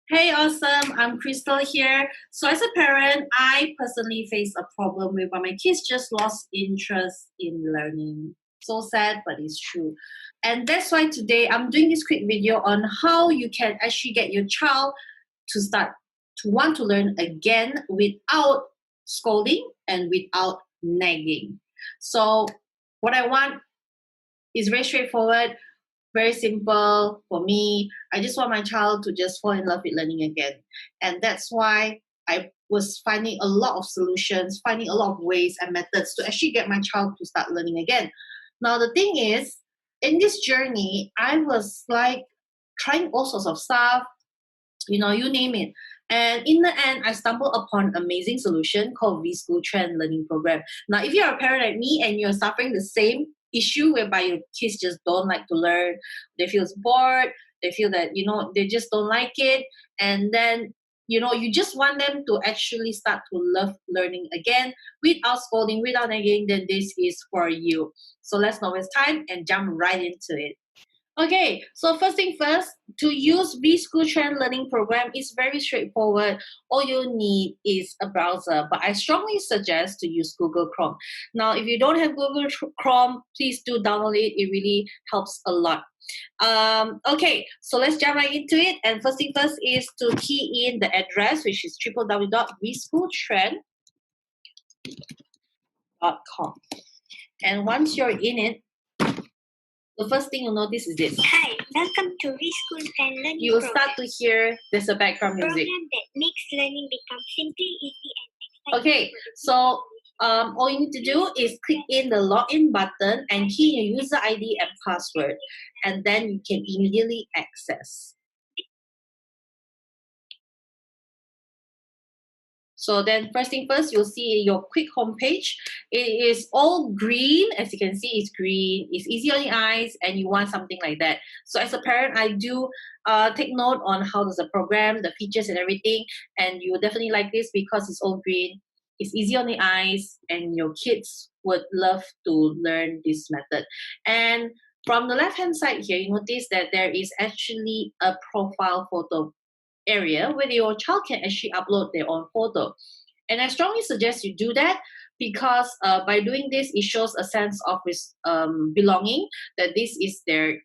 Hey, awesome. I'm Crystal here. So, as a parent, I personally face a problem with my kids just lost interest in learning. So sad, but it's true. And that's why today I'm doing this quick video on how you can actually get your child to start to want to learn again without scolding and without nagging. So, what I want is very straightforward, very simple for me. I just want my child to just fall in love with learning again. And that's why I was finding a lot of solutions, finding a lot of ways and methods to actually get my child to start learning again. Now, the thing is, in this journey, I was like trying all sorts of stuff, you name it. And in the end, I stumbled upon an amazing solution called Vschool Trend Learning Program. Now, if you're a parent like me and you're suffering the same issue whereby your kids just don't like to learn, they feel bored, they feel that, they just don't like it. And then, you just want them to actually start to love learning again without scolding, without nagging, then this is for you. So let's not waste time and jump right into it. Okay, so first thing first, to use Vschool Trend Learning Program is very straightforward. All you need is a browser, but I strongly suggest to use Google Chrome. Now, if you don't have Google Chrome, please do download it. It really helps a lot. Okay, so let's jump right into it. And first thing first is to key in the address, which is www.vschooltrend.com. And once you're in it, the first thing you'll notice is this. Hi, welcome to Vschool Trend Learning You'll start to hear there's a background music. Program that makes learning become simply easy and exciting. Okay, so all you need to do is click in the login button and key in your user ID and password, and then you can immediately access. So then first thing first, you'll see your quick homepage. It is all green. As you can see, it's green. It's easy on the eyes and you want something like that. So as a parent, I do take note on how does the program, the features and everything. And you will definitely like this because it's all green. It's easy on the eyes and your kids would love to learn this method. And from the left-hand side here, you notice that there is actually a profile photo area where your child can actually upload their own photo. And I strongly suggest you do that because by doing this, it shows a sense of belonging, that this is their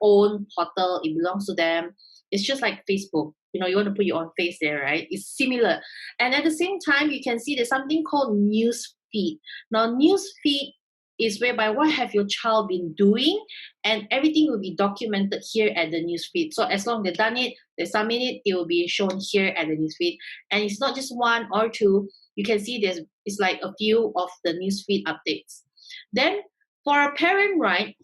own portal, it belongs to them. It's just like Facebook. You want to put your own face there, right? It's similar. And at the same time, you can see there's something called news feed. Now, news feed is whereby what have your child been doing, and everything will be documented here at the newsfeed. So as long as they've done it, they submit it, it will be shown here at the newsfeed. And it's not just one or two. You can see it's like a few of the newsfeed updates. Then for a parent, right,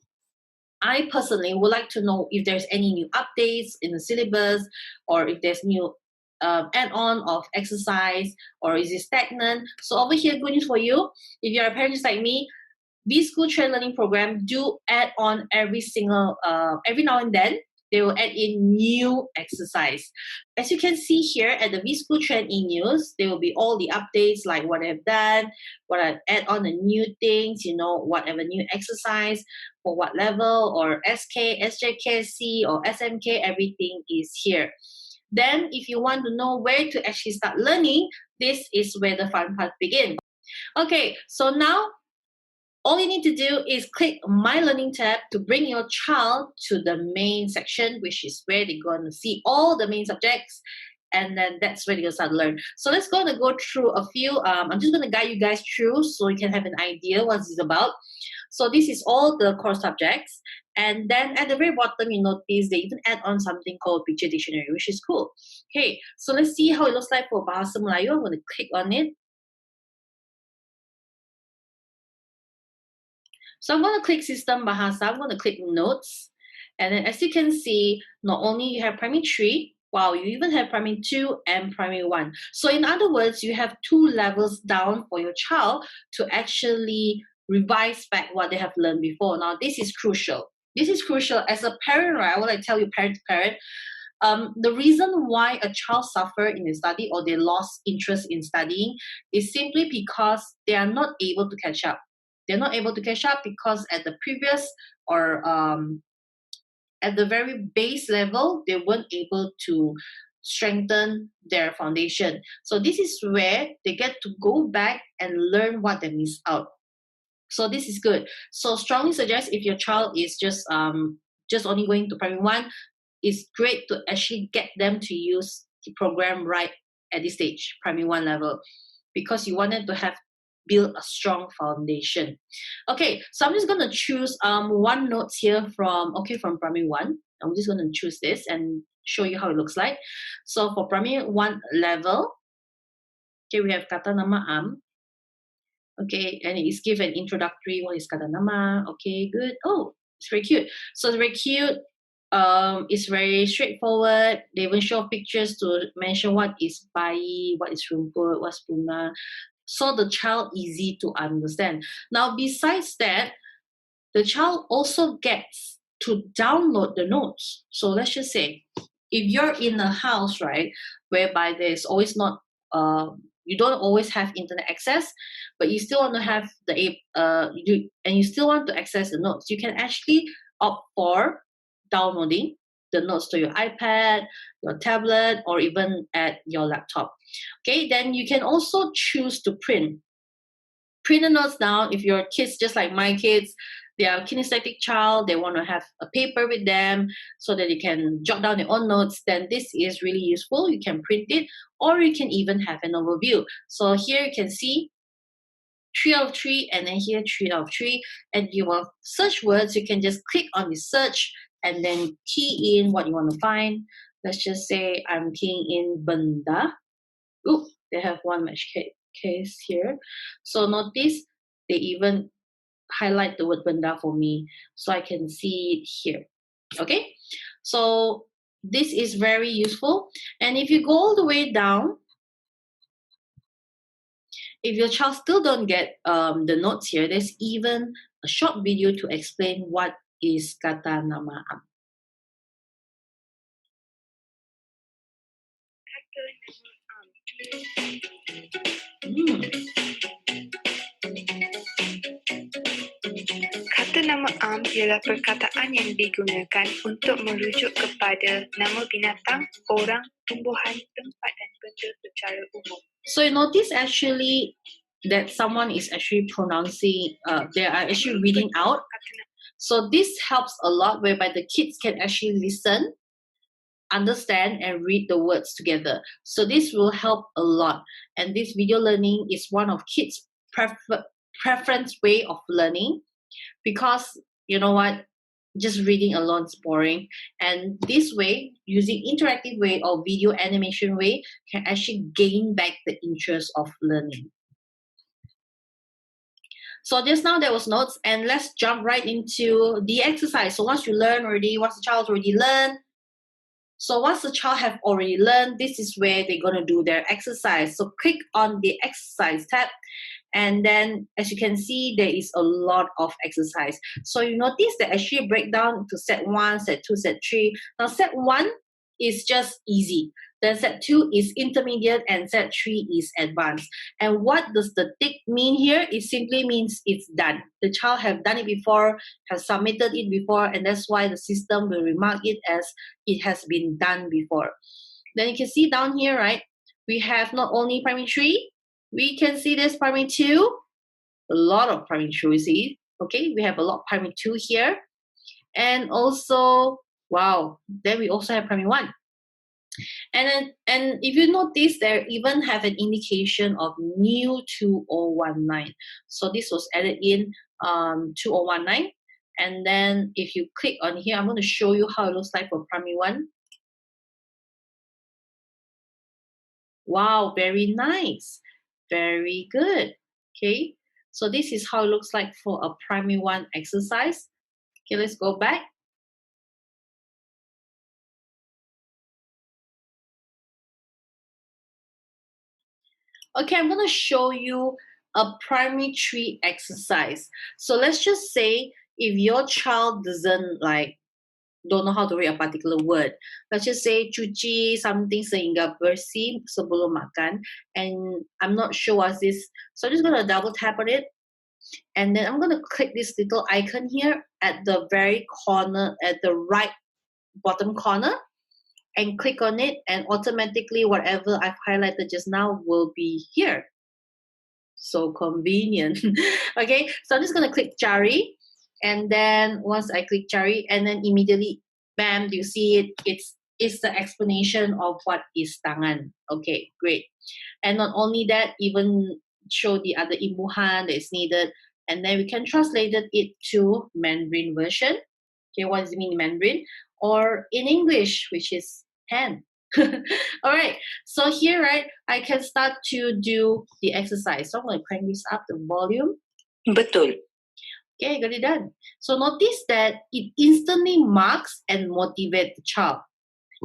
I personally would like to know if there's any new updates in the syllabus, or if there's new add-on of exercise, or is it stagnant. So over here, good news for you. If you're a parent just like me, Vschool Trend Learning Program do add on every now and then. They will add in new exercise. As you can see here at the Vschool Trend e-news, there will be all the updates like what I've done, what I add on the new things, whatever new exercise, for what level, or SK, SJKC, or SMK, everything is here. Then if you want to know where to actually start learning, this is where the fun part begins. Okay, so now all you need to do is click My Learning tab to bring your child to the main section, which is where they're going to see all the main subjects, and then that's where they're going to start to learn. So let's go through a few. I'm just going to guide you guys through so you can have an idea what this is about. So this is all the core subjects. And then at the very bottom, you notice they even add on something called Picture Dictionary, which is cool. Okay, so let's see how it looks like for Bahasa Melayu. I'm going to click on it. So I'm going to click System Bahasa. I'm going to click Notes. And then as you can see, not only you have Primary 3, wow, you even have Primary 2 and Primary 1. So in other words, you have 2 levels down for your child to actually revise back what they have learned before. Now, this is crucial. This is crucial. As a parent, right, I want to tell you parent to parent, the reason why a child suffer in the study or they lost interest in studying is simply because they are not able to catch up. They're not able to catch up because at the previous or at the very base level, they weren't able to strengthen their foundation. So this is where they get to go back and learn what they missed out. So this is good. So strongly suggest if your child is just only going to primary 1, it's great to actually get them to use the program right at this stage, primary 1 level, because you wanted to have build a strong foundation. Okay, so I'm just going to choose one notes here from primary 1. I'm just going to choose this and show you how it looks like. So for primary 1 level, okay, we have kata nama am. Okay, and it's give an introductory, what is kata nama? Okay, good. Oh, it's very cute. So it's very cute. It's very straightforward. They even show pictures to mention what is bayi, what is rumput, what's bunga. So the child easy to understand. Now, besides that, the child also gets to download the notes. So let's just say, if you're in a house, right, whereby there's always not, you don't always have internet access, but you still want to have you still want to access the notes, you can actually opt for downloading the notes to your iPad, your tablet, or even at your laptop. Okay, then you can also choose to print the notes down. If your kids, just like my kids, they are a kinesthetic child, they want to have a paper with them so that they can jot down their own notes, then this is really useful. You can print it, or you can even have an overview. So here you can see 3 out of 3, and then here 3 out of 3. And you will search words, you can just click on the search and then key in what you want to find. Let's just say I'm keying in benda. Ooh, they have one match case here. So notice they even highlight the word benda for me, so I can see it here. Okay, so this is very useful. And if you go all the way down, if your child still don't get the notes here, there's even a short video to explain what is kata nama am. Kata nama am ialah perkataan yang digunakan untuk merujuk kepada nama binatang, orang, tumbuhan, tempat dan benda secara umum. So you notice actually that someone is actually pronouncing, they are actually reading out. So this helps a lot, whereby the kids can actually listen, understand, and read the words together. So this will help a lot. And this video learning is one of kids' preference way of learning, because you know what, just reading alone is boring. And this way, using interactive way or video animation way, can actually gain back the interest of learning. So just now there was notes, and let's jump right into the exercise. So once you learn already, once the child already learned, so once the child have already learned, this is where they're going to do their exercise. So click on the exercise tab, and then as you can see, there is a lot of exercise. So you notice that actually break down to set 1, set 2, set 3. Now set 1 is just easy. Then set 2 is intermediate, and set 3 is advanced. And what does the tick mean here? It simply means it's done. The child have done it before, has submitted it before, and that's why the system will remark it as it has been done before. Then you can see down here, right? We have not only primary 3, we can see this primary 2, a lot of primary 2, you see. Okay, we have a lot of primary 2 here. And also, wow, then we also have primary 1. And if you notice, there even have an indication of new 2019. So this was added in 2019. And then if you click on here, I'm going to show you how it looks like for primary 1. Wow, very nice. Very good. Okay, so this is how it looks like for a primary 1 exercise. Okay, let's go back. Okay, I'm going to show you a primary 3 exercise. So let's just say if your child doesn't don't know how to read a particular word. Let's just say cuci something sehingga bersih sebelum makan. And I'm not sure what's this. So I'm just going to double tap on it. And then I'm going to click this little icon here at the very corner, at the right bottom corner. and click on it, and automatically whatever I've highlighted just now will be here. So convenient. Okay, so I'm just going to click Cari, and then once I click Cari, and then immediately, bam, you see it. It's the explanation of what is tangan. Okay, great. And not only that, even show the other imbuhan that is needed, and then we can translate it to Mandarin version. Okay, what does it mean in Mandarin? Or in English, which is hand. All right, so here, right, I can start to do the exercise. So I'm going to crank this up, the volume. Betul. Okay, got it done. So notice that it instantly marks and motivates the child.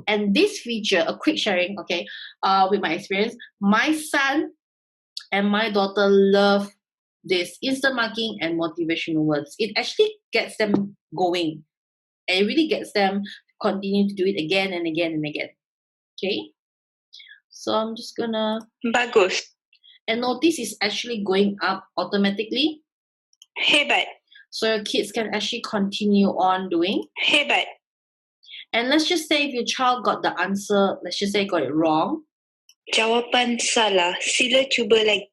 And this feature, a quick sharing, okay, with my experience, my son and my daughter love this instant marking and motivational words. It actually gets them going. And it really gets them continue to do it again and again and again. Okay? So I'm just gonna... Bagus. And notice it's actually going up automatically. Hebat. So your kids can actually continue on doing. Hebat. And let's just say if your child got the answer, let's just say got it wrong, Jawapan salah. Sila cuba lagi.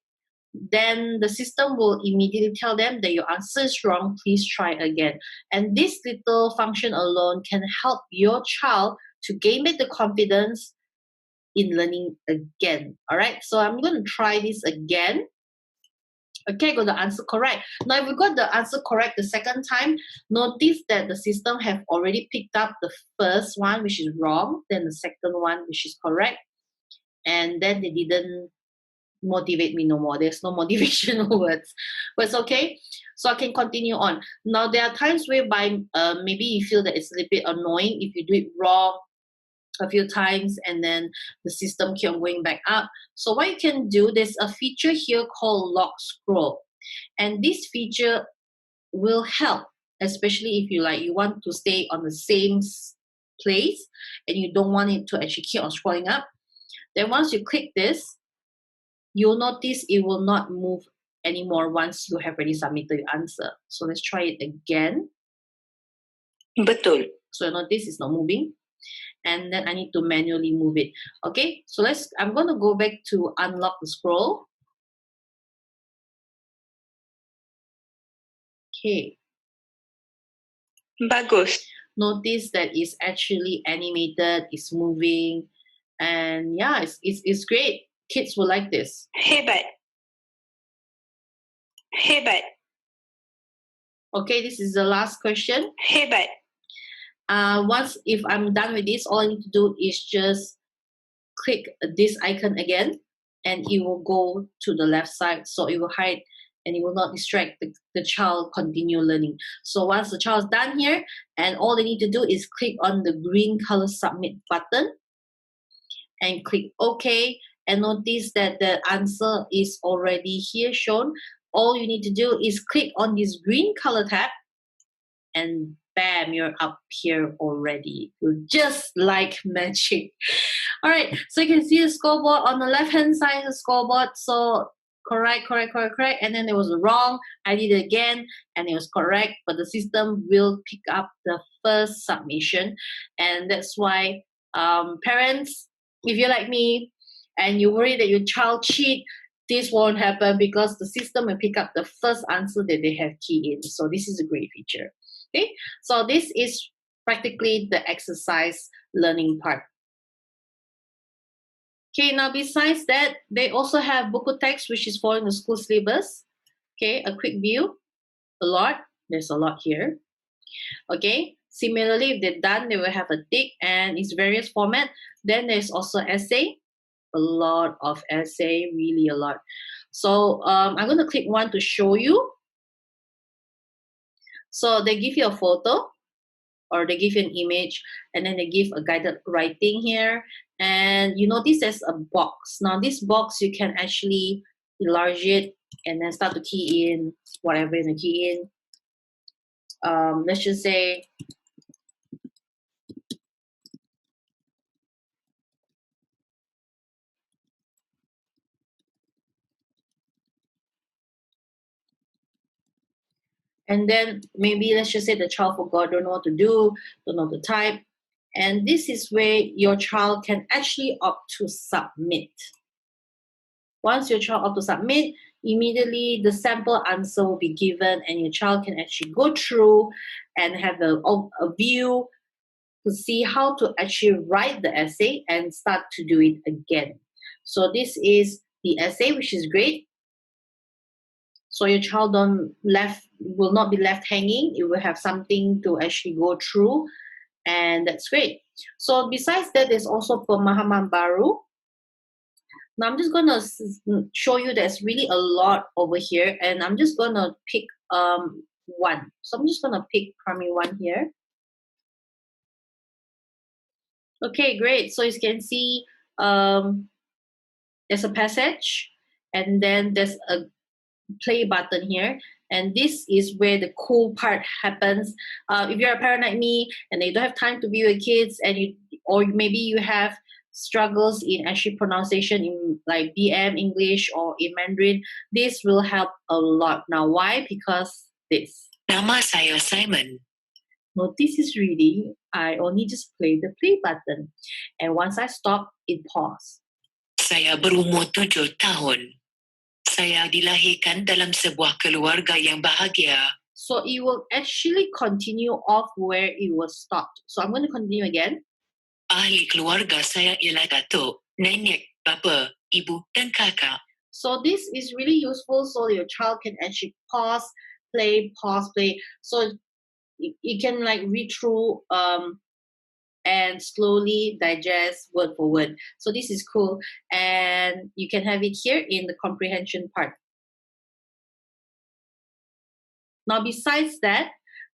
then the system will immediately tell them that your answer is wrong, please try again. And this little function alone can help your child to gain back the confidence in learning again. All right, so I'm going to try this again. Okay, got the answer correct. Now, if we got the answer correct the second time, notice that the system have already picked up the first one, which is wrong, then the second one, which is correct, and then they didn't motivate me no more. There's no motivational words, but it's okay. So I can continue on. Now, there are times whereby maybe you feel that it's a little bit annoying if you do it wrong a few times and then the system keep on going back up. So what you can do, there's a feature here called lock scroll, and this feature will help, especially if you want to stay on the same place and you don't want it to actually keep on scrolling up. Then once you click this, you'll notice it will not move anymore once you have already submitted your answer. So let's try it again. Betul. So notice it's not moving. And then I need to manually move it. Okay, so I'm going to go back to unlock the scroll. Okay. Bagus. Notice that it's actually animated, it's moving, and yeah, it's great. Kids will like this. Hebat. Hebat. Okay, this is the last question. Hebat. If I'm done with this, all I need to do is just click this icon again, and it will go to the left side, so it will hide and it will not distract the child continue learning. So once the child is done here, and all they need to do is click on the green color submit button and click OK, and notice that the answer is already here shown. All you need to do is click on this green color tab, and bam, you're up here already. Just like magic. All right, so you can see the scoreboard on the left hand side of the scoreboard. So correct, and then it was wrong. I did it again and it was correct, but the system will pick up the first submission. And that's why parents, if you're like me and you worry that your child cheat, this won't happen because the system will pick up the first answer that they have keyed in. So this is a great feature. Okay, so this is practically the exercise learning part. Okay, now besides that, they also have buku text, which is following the school syllabus. Okay, a quick view, a lot. There's a lot here. Okay, similarly, if they're done, they will have a tick and it's various format. Then there's also essay, a lot of essay, really a lot. So I'm going to click one to show you. So they give you a photo or they give you an image, and then they give a guided writing here. And you notice there's a box. Now this box, you can actually enlarge it and then start to key in whatever you want to key in. Let's just say and then maybe let's just say the child forgot, don't know what to do, don't know to type, And this is where your child can actually opt to submit. Once your child opt to submit, immediately the sample answer will be given and your child can actually go through and have a view to see how to actually write the essay and start to do it again. So this is the essay, which is great. So your child will not be left hanging. It will have something to actually go through, and that's great. So besides that, there's also pemahaman baru. Now I'm just gonna show you there's really a lot over here, and I'm just gonna pick one. So I'm just gonna pick primary one here. Okay, great. So you can see there's a passage, and then there's a play button here, and this is where the cool part happens. If you're a parent like me and you don't have time to be with kids, or maybe you have struggles in actually pronunciation in like BM English or in Mandarin, this will help a lot. Now why? Because this. Nama saya Simon. Notice is reading. I only just play the play button, and once I stop, it pause. Saya berumur 7 tahun. Saya dilahirkan dalam sebuah keluarga yang bahagia. So it will actually continue off where it was stopped. So I'm going to continue again. Ahli keluarga saya ialah datuk, nenek, bapa, ibu dan kakak. So this is really useful so your child can actually pause, play. So you can like read through and slowly digest word for word. So this is cool. And you can have it here in the comprehension part. Now, besides that,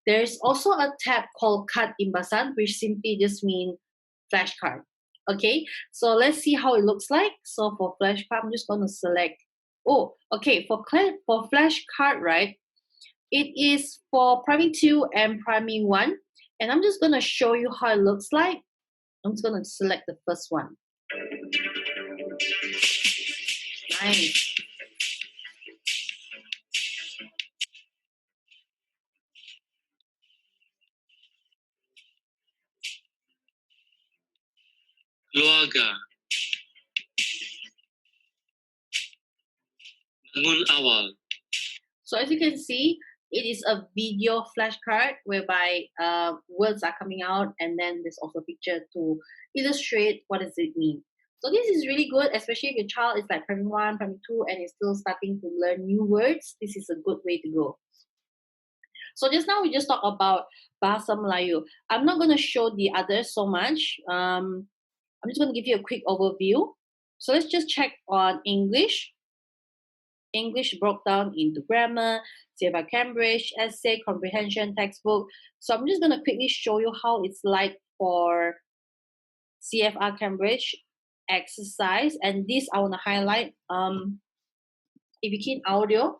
there's also a tab called Kad Imbasan, which simply just means flashcard. Okay, so let's see how it looks like. So for flashcard, I'm just going to select. Oh, okay, for flashcard, right? It is for primary 2 and primary 1. And I'm just going to show you how it looks like. I'm just going to select the first one. Nice. Keluarga. Bangun awal. So as you can see, it is a video flashcard whereby words are coming out, and then there's also a picture to illustrate what does it mean. So this is really good, especially if your child is like primary 1, primary 2, and is still starting to learn new words. This is a good way to go. So just now we just talked about Bahasa Melayu. I'm not going to show the others so much. I'm just going to give you a quick overview. So let's just check on English. English broke down into grammar, CFR Cambridge, essay, comprehension, textbook. So I'm just going to quickly show you how it's like for CFR Cambridge exercise. And this I want to highlight. If you key in audio,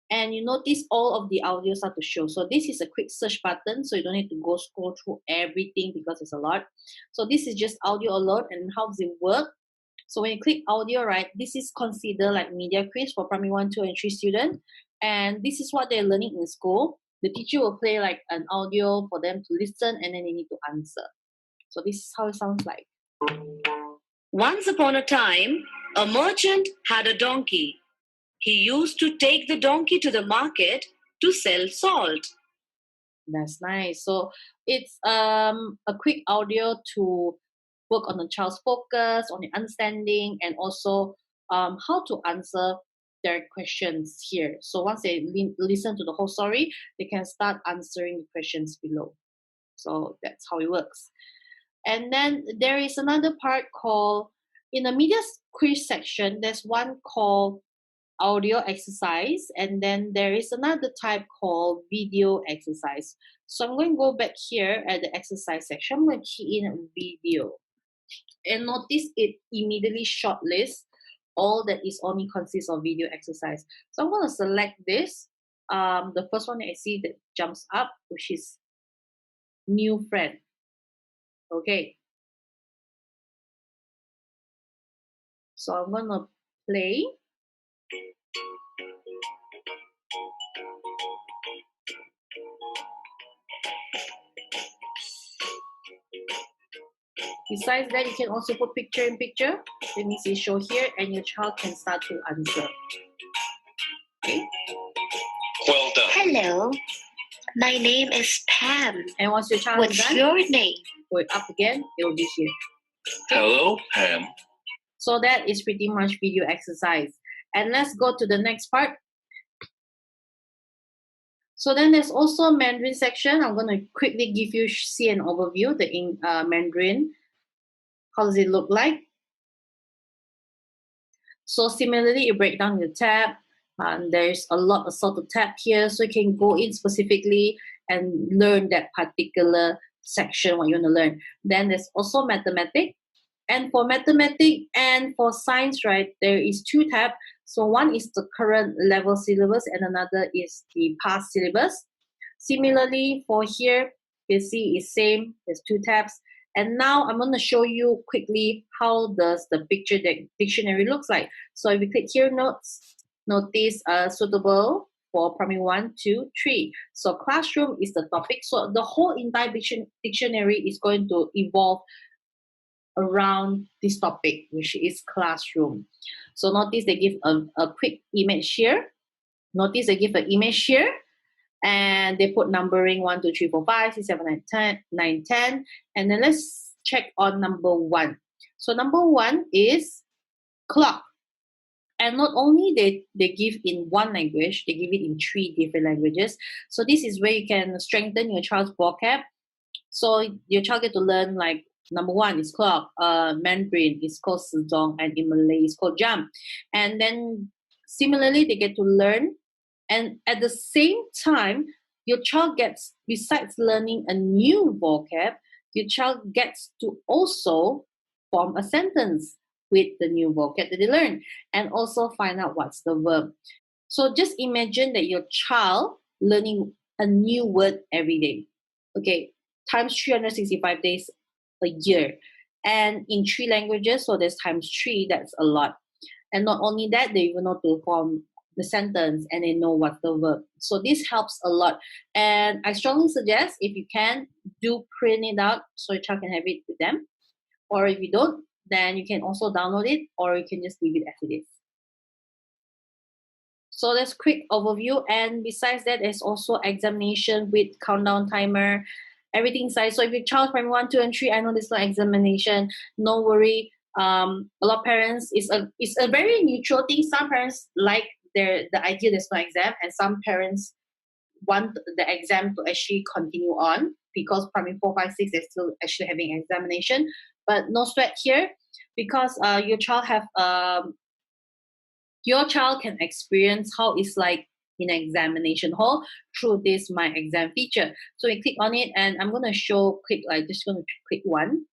and you notice all of the audio start to show. So this is a quick search button, so you don't need to go scroll through everything because it's a lot. So this is just audio alone. And how does it work? So when you click audio, right, this is considered like media quiz for primary 1, 2, and 3 students. And this is what they're learning in school. The teacher will play like an audio for them to listen, and then they need to answer. So this is how it sounds like. Once upon a time, a merchant had a donkey. He used to take the donkey to the market to sell salt. That's nice. So it's a quick audio to work on the child's focus, on the understanding, and also how to answer their questions here. So once they listen to the whole story, they can start answering the questions below. So that's how it works. And then there is another part called, in the media quiz section, there's one called audio exercise, and then there is another type called video exercise. So I'm going to go back here at the exercise section. I'm going to key in video. And notice it immediately shortlists all that is only consists of video exercise. So I'm going to select this. The first one that I see that jumps up, which is new friend. Okay. So I'm going to play. Besides that, you can also put picture in picture. Let me see, show here, and your child can start to answer. Okay. Well done. Hello, my name is Pam. And once your child is What's done, your name? go up again, it will be here. Hello, Pam. So that is pretty much video exercise. And let's go to the next part. So then there's also Mandarin section. I'm going to quickly give you see an overview, the Mandarin. How does it look like? So similarly, you break down the tab. There's a lot of sort of tab here, so you can go in specifically and learn that particular section what you want to learn. Then there's also mathematics. And for mathematics and for science, right, there is two tabs. So one is the current level syllabus and another is the past syllabus. Similarly, for here, you see it's same. There's two tabs. And now I'm going to show you quickly how does the picture dictionary looks like. So if you click here, notice suitable for primary 1, 2, 3. So classroom is the topic. So the whole entire dictionary is going to evolve around this topic, which is classroom. So notice they give a quick image here. Notice they give an image here. And they put numbering 1, 2, 3, 4, 5, 6, 7, 8, 9, 10. And then let's check on number 1. So number 1 is clock. And not only they give in one language, they give it in 3 different languages. So this is where you can strengthen your child's vocab. So your child get to learn like number 1 is clock, Mandarin is called Sejong, and in Malay is called jam. And then similarly, they get to learn. And at the same time, your child gets, besides learning a new vocab, your child gets to also form a sentence with the new vocab that they learn and also find out what's the verb. So just imagine that your child learning a new word every day. Okay, times 365 days a year. And in 3 languages, so there's times 3, that's a lot. And not only that, they even know to form the sentence and they know what's the verb. So this helps a lot. And I strongly suggest if you can, do print it out so your child can have it with them. Or if you don't, then you can also download it or you can just leave it as it is. So that's quick overview. And besides that, there's also examination with countdown timer, everything inside. So if your child primary 1, 2, and 3, I know there's no examination, no worry. A lot of parents, it's a very neutral thing. Some parents like the idea there's no exam, and some parents want the exam to actually continue on because primary 4, 5, 6 they're still actually having examination. But no sweat here because your child can experience how it's like in an examination hall through this My Exam feature. So we click on it, and I'm gonna just gonna click 1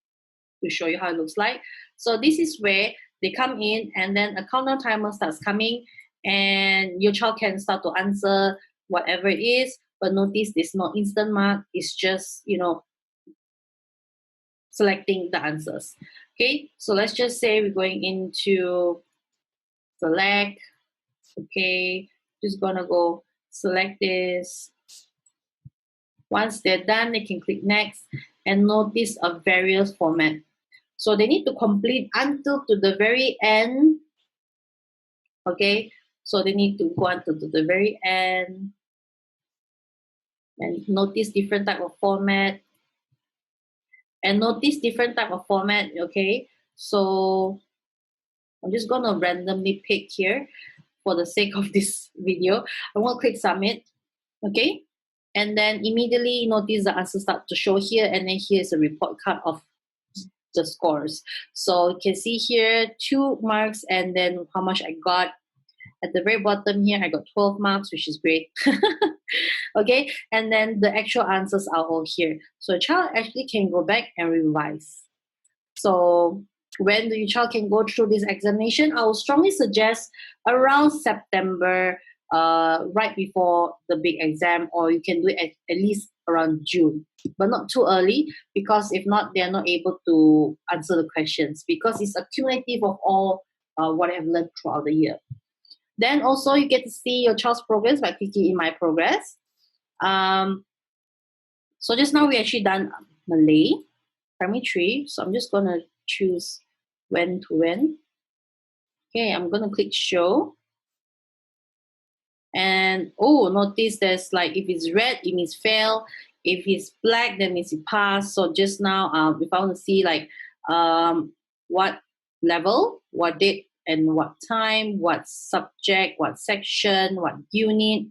to show you how it looks like. So this is where they come in, and then a countdown timer starts coming, and your child can start to answer whatever it is. But notice there's no instant mark. It's just, selecting the answers. Okay, so let's just say we're going into select. Okay, just gonna go select this. Once they're done, they can click next and notice a various format. So they need to complete until to the very end. Okay, so they need to go until to the very end and notice different type of format. And notice different type of format, okay? So I'm just gonna randomly pick here for the sake of this video. I'm gonna click submit, okay? And then immediately notice the answers start to show here, and then here's a report card of the scores. So you can see here 2 marks and then how much I got. At the very bottom here, I got 12 marks, which is great. Okay, and then the actual answers are all here. So a child actually can go back and revise. So when your child can go through this examination, I would strongly suggest around September, right before the big exam, or you can do it at least around June, but not too early, because if not, they are not able to answer the questions because it's accumulative of all what I have learned throughout the year. Then also you get to see your child's progress by clicking in My Progress. So just now we actually done Malay. primary 3. So I'm just going to choose when to when. Okay, I'm going to click show. And oh, notice there's like, if it's red, it means fail. If it's black, that means it passed. So just now, if I want to see like what level, what date, and what time, what subject, what section, what unit.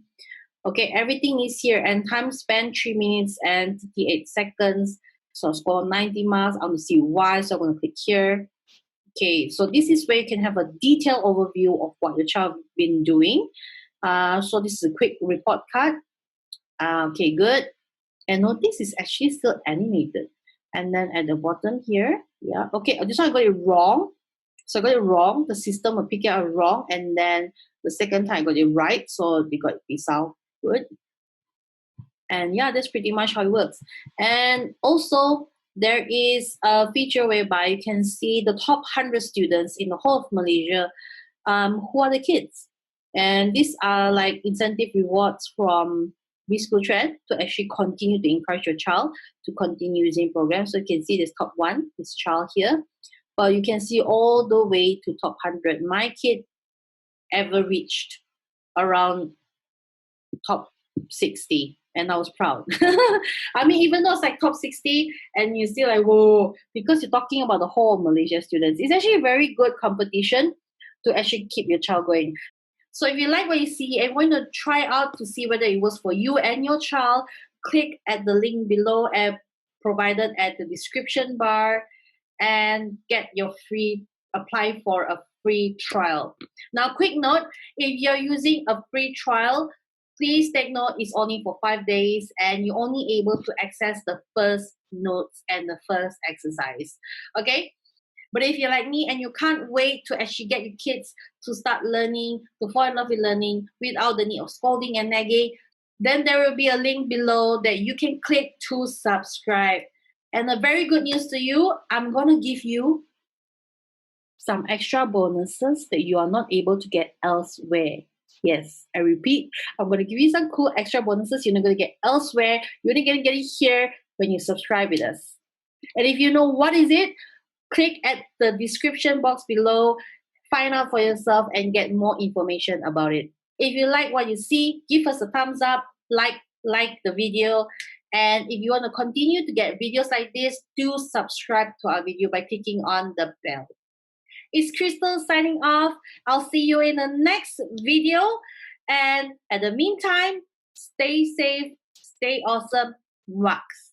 Okay, everything is here. And time spent 3 minutes and 38 seconds. So score 90 marks. I want to see why, so I'm going to click here. Okay, so this is where you can have a detailed overview of what your child been doing. So this is a quick report card. Okay, good. And notice it's actually still animated. And then at the bottom here, yeah, okay, this one I got it wrong. So I got it wrong. The system will pick it out wrong. And then the second time I got it right. So they got it out good. And yeah, that's pretty much how it works. And also, there is a feature whereby you can see the top 100 students in the whole of Malaysia, who are the kids. And these are like incentive rewards from Vschool Trend to actually continue to encourage your child to continue using programs. So you can see this top one, this child here. But you can see all the way to top 100. My kid ever reached around top 60. And I was proud. I mean, even though it's like top 60 and you're still like, whoa, because you're talking about the whole of Malaysia students. It's actually a very good competition to actually keep your child going. So if you like what you see and want to try out to see whether it works for you and your child, click at the link below and provided at the description bar and get your apply for a free trial. Now, quick note, if you're using a free trial, please take note it's only for 5 days and you're only able to access the first notes and the first exercise. Okay? But if you're like me and you can't wait to actually get your kids to start learning, to fall in love with learning without the need of scolding and nagging, then there will be a link below that you can click to subscribe. And a very good news to you, I'm going to give you some extra bonuses that you are not able to get elsewhere. Yes, I repeat, I'm going to give you some cool extra bonuses you're not going to get elsewhere. You're only going to get it here when you subscribe with us. And if you know what is it, click at the description box below, find out for yourself and get more information about it. If you like what you see, give us a thumbs up, like the video. And if you want to continue to get videos like this, do subscribe to our video by clicking on the bell. It's Crystal signing off. I'll see you in the next video. And at the meantime, stay safe, stay awesome, wax.